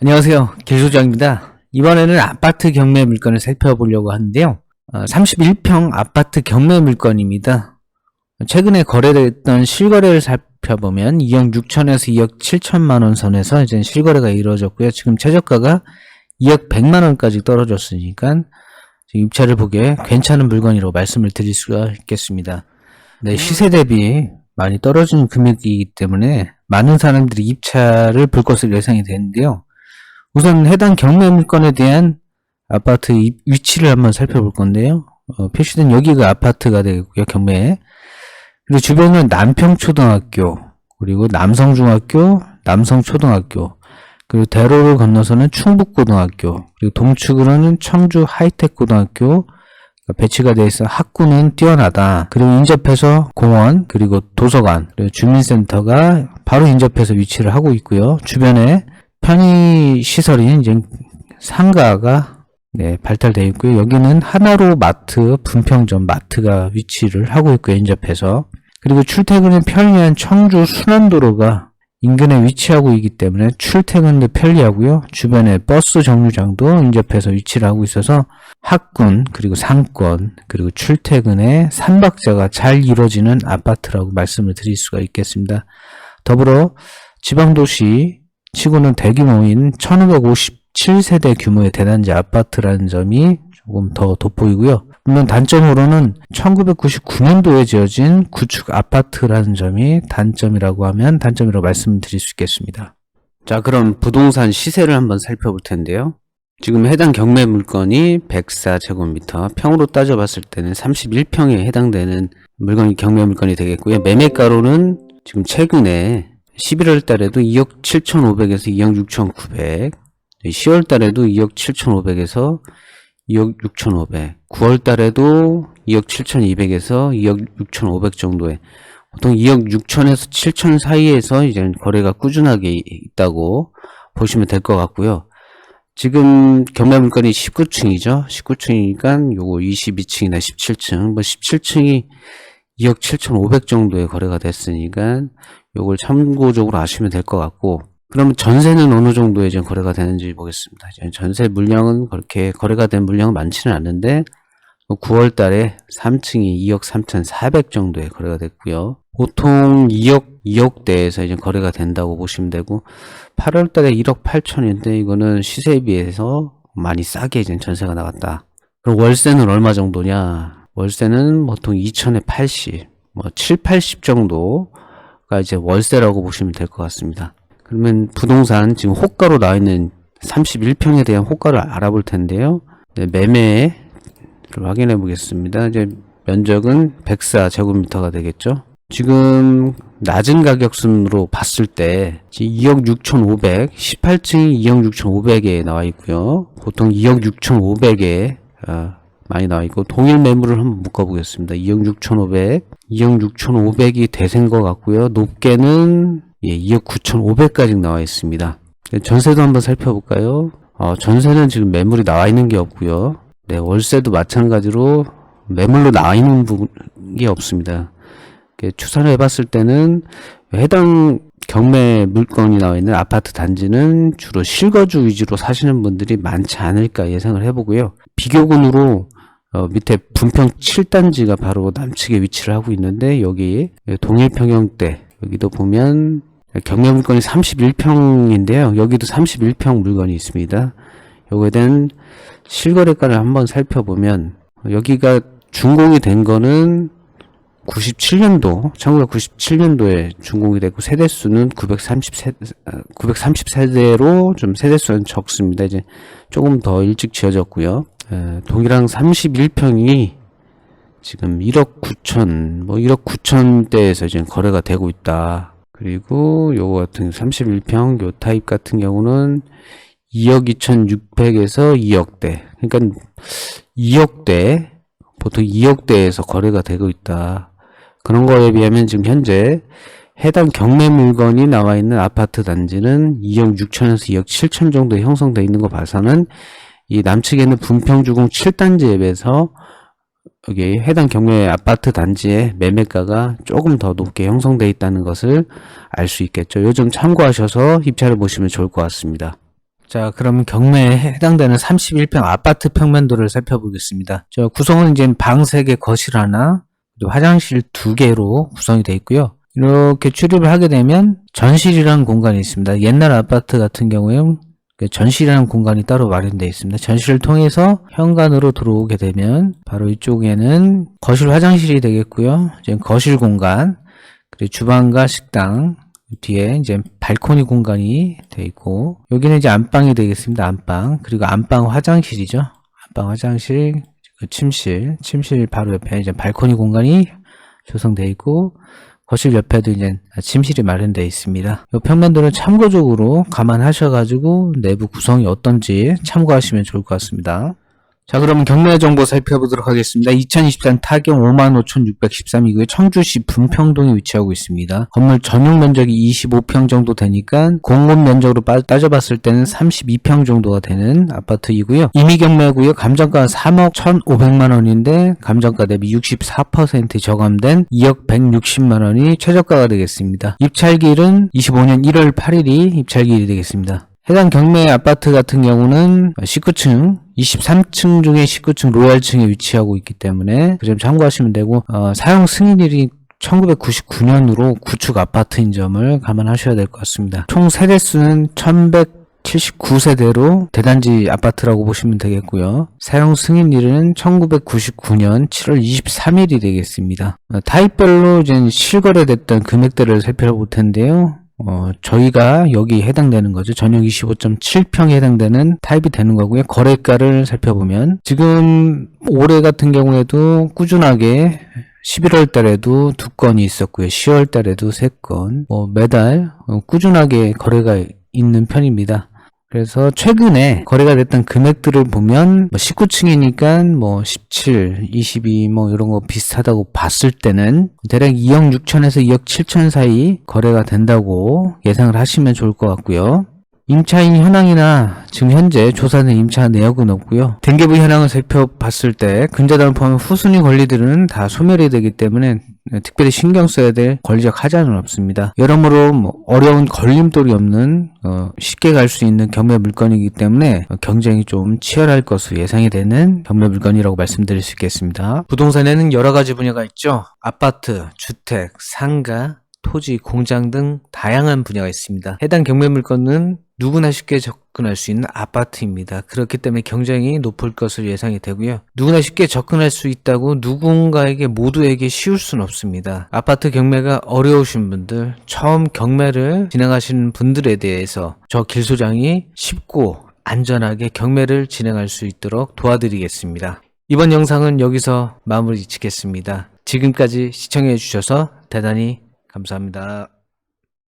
안녕하세요. 길소장입니다. 이번에는 아파트 경매 물건을 살펴보려고 하는데요. 31평 아파트 경매 물건입니다. 최근에 거래됐던 실거래를 살펴보면 2억 6천에서 2억 7천만 원 선에서 이제 실거래가 이루어졌고요. 지금 최저가가 2억 100만 원까지 떨어졌으니까 입찰을 보기에 괜찮은 물건이라고 말씀을 드릴 수가 있겠습니다. 네, 시세 대비 많이 떨어진 금액이기 때문에 많은 사람들이 입찰을 볼 것으로 예상이 되는데요. 우선 해당 경매 물건에 대한 아파트 위치를 한번 살펴볼 건데요. 표시된 여기가 아파트가 되겠고요. 경매에. 그리고 주변은 남평초등학교, 그리고 남성중학교, 남성초등학교, 그리고 대로를 건너서는 충북고등학교, 그리고 동측으로는 청주 하이텍고등학교, 배치가 되어 있어 학구는 뛰어나다. 그리고 인접해서 공원, 그리고 도서관, 그리고 주민센터가 바로 인접해서 위치를 하고 있고요. 주변에 편의시설인 이제 상가가 발달되어 있고요. 여기는 하나로 마트, 분평점 마트가 위치를 하고 있고요. 인접해서. 그리고 출퇴근이 편리한 청주 순환도로가 인근에 위치하고 있기 때문에 출퇴근도 편리하고요. 주변에 버스 정류장도 인접해서 위치를 하고 있어서 학군, 그리고 상권, 그리고 출퇴근에 3박자가 잘 이루어지는 아파트라고 말씀을 드릴 수가 있겠습니다. 더불어 지방도시 치고는 대규모인 1557세대 규모의 대단지 아파트라는 점이 조금 더 돋보이고요. 물론 단점으로는 1999년도에 지어진 구축 아파트라는 점이 단점이라고 하면 단점이라고 말씀드릴 수 있겠습니다. 자, 그럼 부동산 시세를 한번 살펴볼 텐데요. 지금 해당 경매 물건이 104제곱미터, 평으로 따져봤을 때는 31평에 해당되는 물건이 경매 물건이 되겠고요. 매매가로는 지금 최근에 11월 달에도 2억 7,500에서 2억 6,900, 10월 달에도 2억 7,500에서 2억 6,500, 9월 달에도 2억 7,200에서 2억 6,500 정도에 보통 2억 6천에서 7천 사이에서 이제 거래가 꾸준하게 있다고 보시면 될 것 같고요. 지금 경매 물건이 19층이죠. 19층이니까 요거 22층이나 17층, 17층이 2억 7,500 정도의 거래가 됐으니까 요걸 참고적으로 아시면 될 것 같고, 그러면 전세는 어느 정도의 지금 거래가 되는지 보겠습니다. 전세 물량은 그렇게 거래가 된 물량은 많지는 않는데 9월 달에 3층이 2억 3,400 정도의 거래가 됐고요. 보통 2억대에서 이제 거래가 된다고 보시면 되고, 8월 달에 1억 8천인데 이거는 시세에 비해서 많이 싸게 이제 전세가 나갔다. 그럼 월세는 얼마 정도냐? 월세는 보통 2천에 80, 7, 80 정도가 이제 월세라고 보시면 될 것 같습니다. 그러면 부동산 지금 호가로 나와 있는 31평에 대한 호가를 알아볼 텐데요. 매매를 확인해 보겠습니다. 이제 면적은 104제곱미터가 되겠죠. 지금 낮은 가격순으로 봤을 때 2억 6,500, 18층이 2억 6,500에 나와 있고요. 보통 2억 6,500에 많이 나와 있고, 동일 매물을 한번 묶어 보겠습니다. 2억 6,500, 2억 6,500이 대세인 것 같고요. 높게는 2억 9,500까지 나와 있습니다. 전세도 한번 살펴볼까요? 전세는 지금 매물이 나와 있는 게 없고요. 네, 월세도 마찬가지로 매물로 나와 있는 게 없습니다. 추산을 해봤을 때는 해당 경매 물건이 나와 있는 아파트 단지는 주로 실거주 위주로 사시는 분들이 많지 않을까 예상을 해보고요. 비교군으로 밑에 분평 7단지가 바로 남측에 위치를 하고 있는데, 여기 동일평형대, 여기도 보면 경매 물건이 31평인데요. 여기도 31평 물건이 있습니다. 요거에 대한 실거래가를 한번 살펴보면, 여기가 준공이 된 거는 97년도, 1997년도에 준공이 됐고, 세대수는 930세대로 좀 세대수는 적습니다. 이제 조금 더 일찍 지어졌고요. 동일항 31평이 지금 1억 9천, 1억 9천대에서 지금 거래가 되고 있다. 그리고 요거 같은 31평, 요 타입 같은 경우는 2억 2,600에서 2억대. 그러니까 2억대, 보통 2억대에서 거래가 되고 있다. 그런 거에 비하면 지금 현재 해당 경매 물건이 나와 있는 아파트 단지는 2억 6천에서 2억 7천 정도 형성되어 있는 거 봐서는 이 남측에는 분평주공 7단지에 비해서 여기 해당 경매 아파트 단지의 매매가가 조금 더 높게 형성되어 있다는 것을 알 수 있겠죠. 요 점 참고하셔서 입찰을 보시면 좋을 것 같습니다. 자, 그럼 경매에 해당되는 31평 아파트 평면도를 살펴보겠습니다. 저 구성은 이제 방 3개, 거실 하나, 그리고 화장실 2개로 구성이 되어 있고요. 이렇게 출입을 하게 되면 전실이라는 공간이 있습니다. 옛날 아파트 같은 경우에는 전실이라는 공간이 따로 마련되어 있습니다. 전실을 통해서 현관으로 들어오게 되면 바로 이쪽에는 거실 화장실이 되겠고요. 이제 거실 공간, 그리고 주방과 식당, 뒤에 이제 발코니 공간이 되어 있고, 여기는 이제 안방이 되겠습니다. 안방. 그리고 안방 화장실이죠. 안방 화장실, 침실 바로 옆에 이제 발코니 공간이 조성되어 있고, 거실 옆에도 이제 침실이 마련되어 있습니다. 이 평면도는 참고적으로 감안하셔가지고 내부 구성이 어떤지 참고하시면 좋을 것 같습니다. 자, 그러면 경매 정보 살펴보도록 하겠습니다. 2023 타경 55,613이고요. 청주시 분평동에 위치하고 있습니다. 건물 전용 면적이 25평 정도 되니까 공급 면적으로 따져봤을 때는 32평 정도가 되는 아파트이고요. 임의 경매고요. 감정가가 3억 1,500만 원인데 감정가 대비 64% 저감된 2억 160만 원이 최저가가 되겠습니다. 입찰일은 25년 1월 8일이 입찰일이 되겠습니다. 해당 경매 아파트 같은 경우는 19층, 23층 중에 19층 로얄층에 위치하고 있기 때문에 그 점 참고하시면 되고, 사용 승인일이 1999년으로 구축 아파트인 점을 감안하셔야 될 것 같습니다. 총 세대수는 1179세대로 대단지 아파트라고 보시면 되겠고요. 사용 승인일은 1999년 7월 23일이 되겠습니다. 타입별로 이제 실거래됐던 금액대를 살펴볼 텐데요. 저희가 여기 해당되는 거죠. 전용 25.7평에 해당되는 타입이 되는 거고요. 거래가를 살펴보면 지금 올해 같은 경우에도 꾸준하게 11월 달에도 2건이 있었고요. 10월 달에도 3건, 매달 꾸준하게 거래가 있는 편입니다. 그래서 최근에 거래가 됐던 금액들을 보면 19층이니까 17, 22 이런 거 비슷하다고 봤을 때는 대략 2억 6천에서 2억 7천 사이 거래가 된다고 예상을 하시면 좋을 것 같고요. 임차인 현황이나 지금 현재 조사된 임차 내역은 없고요. 등기부 현황을 살펴봤을 때 근저당을 포함한 후순위 권리들은 다 소멸이 되기 때문에 특별히 신경 써야 될 권리적 하자는 없습니다. 여러모로 어려운 걸림돌이 없는 쉽게 갈 수 있는 경매 물건이기 때문에 경쟁이 좀 치열할 것으로 예상이 되는 경매 물건이라고 말씀드릴 수 있겠습니다. 부동산에는 여러 가지 분야가 있죠. 아파트, 주택, 상가, 토지, 공장 등 다양한 분야가 있습니다. 해당 경매 물건은 누구나 쉽게 접근할 수 있는 아파트입니다. 그렇기 때문에 경쟁이 높을 것으로 예상이 되고요. 누구나 쉽게 접근할 수 있다고 누군가에게 모두에게 쉬울 수는 없습니다. 아파트 경매가 어려우신 분들, 처음 경매를 진행하시는 분들에 대해서 저 길소장이 쉽고 안전하게 경매를 진행할 수 있도록 도와드리겠습니다. 이번 영상은 여기서 마무리 짓겠습니다. 지금까지 시청해 주셔서 대단히 감사합니다.